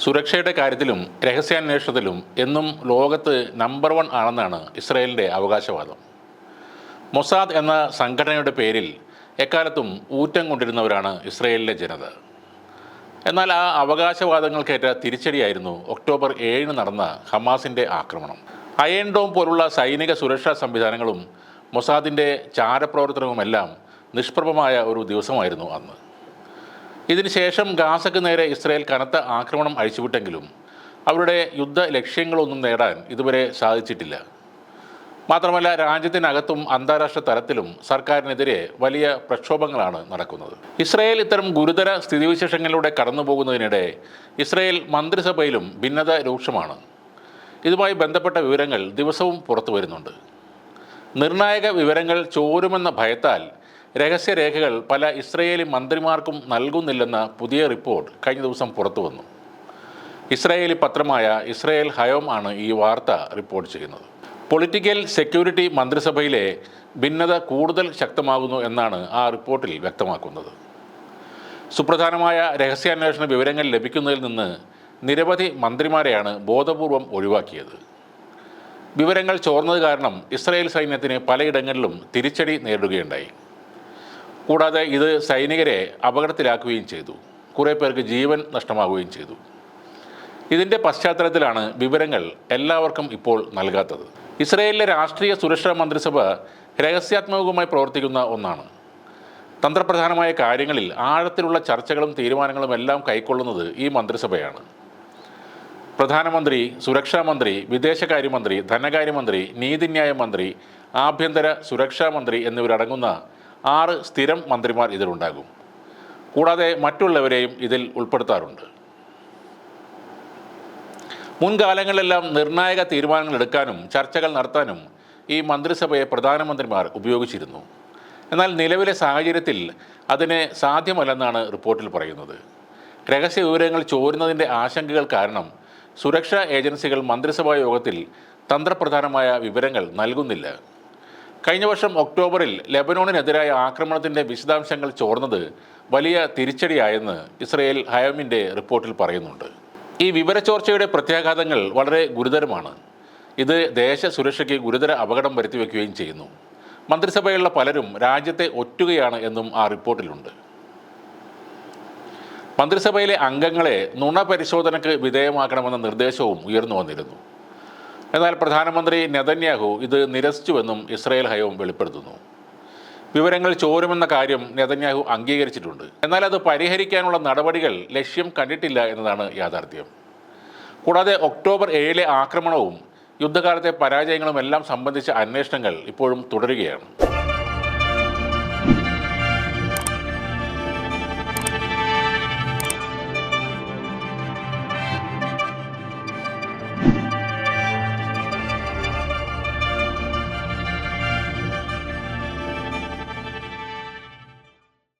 സുരക്ഷയുടെ കാര്യത്തിലും രഹസ്യാന്വേഷണത്തിലും എന്നും ലോകത്ത് നമ്പർ 1 ആണെന്നാണ് ഇസ്രയേലിൻ്റെ അവകാശവാദം. മൊസാദ് എന്ന സംഘടനയുടെ പേരിൽ എക്കാലത്തും ഊറ്റം കൊണ്ടിരുന്നവരാണ് ഇസ്രയേലിലെ ജനത. എന്നാൽ ആ അവകാശവാദങ്ങൾക്കേറ്റ തിരിച്ചടിയായിരുന്നു ഒക്ടോബർ 7 നടന്ന ഹമാസിൻ്റെ ആക്രമണം. അയൺ ഡോം പോലുള്ള സൈനിക സുരക്ഷാ സംവിധാനങ്ങളും മൊസാദിൻ്റെ ചാരപ്രവർത്തനവുമെല്ലാം നിഷ്പ്രഭമായ ഒരു ദിവസമായിരുന്നു അന്ന്. ഇതിനുശേഷം ഗാസക്ക് നേരെ ഇസ്രായേൽ കനത്ത ആക്രമണം അഴിച്ചുവിട്ടെങ്കിലും അവരുടെ യുദ്ധ ലക്ഷ്യങ്ങളൊന്നും നേടാൻ ഇതുവരെ സാധിച്ചിട്ടില്ല. മാത്രമല്ല, രാജ്യത്തിനകത്തും അന്താരാഷ്ട്ര തലത്തിലും സർക്കാരിനെതിരെ വലിയ പ്രക്ഷോഭങ്ങളാണ് നടക്കുന്നത്. ഇസ്രായേൽ ഇത്തരം ഗുരുതര സ്ഥിതിവിശേഷങ്ങളിലൂടെ കടന്നു പോകുന്നതിനിടെ ഇസ്രായേൽ മന്ത്രിസഭയിലും ഭിന്നത രൂക്ഷമാണ്. ഇതുമായി ബന്ധപ്പെട്ട വിവരങ്ങൾ ദിവസവും പുറത്തു വരുന്നുണ്ട്. നിർണായക വിവരങ്ങൾ ചോരുമെന്ന ഭയത്താൽ രഹസ്യരേഖകൾ പല ഇസ്രയേലി മന്ത്രിമാർക്കും നൽകുന്നില്ലെന്ന പുതിയ റിപ്പോർട്ട് കഴിഞ്ഞ ദിവസം പുറത്തു വന്നു. ഇസ്രായേലി പത്രമായ ഇസ്രായേൽ ഹയോം ആണ് ഈ വാർത്ത റിപ്പോർട്ട് ചെയ്യുന്നത്. പൊളിറ്റിക്കൽ സെക്യൂരിറ്റി മന്ത്രിസഭയിലെ ഭിന്നത കൂടുതൽ ശക്തമാകുന്നു എന്നാണ് ആ റിപ്പോർട്ടിൽ വ്യക്തമാക്കുന്നത്. സുപ്രധാനമായ രഹസ്യാന്വേഷണ വിവരങ്ങൾ ലഭിക്കുന്നതിൽ നിന്ന് നിരവധി മന്ത്രിമാരെയാണ് ബോധപൂർവം ഒഴിവാക്കിയത്. വിവരങ്ങൾ ചോർന്നത് കാരണം ഇസ്രായേൽ സൈന്യത്തിന് പലയിടങ്ങളിലും തിരിച്ചടി നേരിടുകയുണ്ടായി. കൂടാതെ ഇത് സൈനികരെ അപകടത്തിലാക്കുകയും ചെയ്തു. കുറേ പേർക്ക് ജീവൻ നഷ്ടമാവുകയും ചെയ്തു. ഇതിൻ്റെ പശ്ചാത്തലത്തിലാണ് വിവരങ്ങൾ എല്ലാവർക്കും ഇപ്പോൾ നൽകാത്തത്. ഇസ്രായേലിലെ രാഷ്ട്രീയ സുരക്ഷാ മന്ത്രിസഭ രഹസ്യാത്മകമായി പ്രവർത്തിക്കുന്ന ഒന്നാണ്. തന്ത്രപ്രധാനമായ കാര്യങ്ങളിൽ ആഴത്തിലുള്ള ചർച്ചകളും തീരുമാനങ്ങളും എല്ലാം കൈക്കൊള്ളുന്നത് ഈ മന്ത്രിസഭയാണ്. പ്രധാനമന്ത്രി, സുരക്ഷാ മന്ത്രി, വിദേശകാര്യമന്ത്രി, ധനകാര്യമന്ത്രി, നീതിന്യായ മന്ത്രി, ആഭ്യന്തര സുരക്ഷാ മന്ത്രി എന്നിവരടങ്ങുന്ന 6 സ്ഥിരം മന്ത്രിമാർ ഇതിലുണ്ടാകും. കൂടാതെ മറ്റുള്ളവരെയും ഇതിൽ ഉൾപ്പെടുത്താറുണ്ട്. മുൻകാലങ്ങളിലെല്ലാം നിർണായക തീരുമാനങ്ങൾ എടുക്കാനും ചർച്ചകൾ നടത്താനും ഈ മന്ത്രിസഭയെ പ്രധാനമന്ത്രിമാർ ഉപയോഗിച്ചിരുന്നു. എന്നാൽ നിലവിലെ സാഹചര്യത്തിൽ അതിന് സാധ്യമല്ലെന്നാണ് റിപ്പോർട്ടിൽ പറയുന്നത്. രഹസ്യ വിവരങ്ങൾ ചോരുന്നതിൻ്റെ ആശങ്കകൾ കാരണം സുരക്ഷാ ഏജൻസികൾ മന്ത്രിസഭാ യോഗത്തിൽ തന്ത്രപ്രധാനമായ വിവരങ്ങൾ നൽകുന്നില്ല. കഴിഞ്ഞ വർഷം ഒക്ടോബറിൽ ലെബനോണിനെതിരായ ആക്രമണത്തിൻ്റെ വിശദാംശങ്ങൾ ചോർന്നത് വലിയ തിരിച്ചടിയായെന്ന് ഇസ്രായേൽ ഹയോമിൻ്റെ റിപ്പോർട്ടിൽ പറയുന്നുണ്ട്. ഈ വിവരച്ചോർച്ചയുടെ പ്രത്യാഘാതങ്ങൾ വളരെ ഗുരുതരമാണ്. ഇത് ദേശ സുരക്ഷയ്ക്ക് ഗുരുതര അപകടം വരുത്തിവെക്കുകയും ചെയ്യുന്നു. മന്ത്രിസഭയിലുള്ള പലരും രാജ്യത്തെ ഒറ്റുകയാണ് എന്നും ആ റിപ്പോർട്ടിലുണ്ട്. മന്ത്രിസഭയിലെ അംഗങ്ങളെ നുണ പരിശോധനയ്ക്ക് വിധേയമാക്കണമെന്ന നിർദ്ദേശവും ഉയർന്നു വന്നിരുന്നു. എന്നാൽ പ്രധാനമന്ത്രി നെതന്യാഹു ഇത് നിരസിച്ചുവെന്നും ഇസ്രായേൽ ഹയോം വെളിപ്പെടുത്തുന്നു. വിവരങ്ങൾ ചോരുമെന്ന കാര്യം നെതന്യാഹു അംഗീകരിച്ചിട്ടുണ്ട്. എന്നാൽ അത് പരിഹരിക്കാനുള്ള നടപടികൾ ലക്ഷ്യം കണ്ടിട്ടില്ല എന്നതാണ് യാഥാർത്ഥ്യം. കൂടാതെ ഒക്ടോബർ 7 ആക്രമണവും യുദ്ധകാലത്തെ പരാജയങ്ങളും എല്ലാം സംബന്ധിച്ച അന്വേഷണങ്ങൾ ഇപ്പോഴും തുടരുകയാണ്.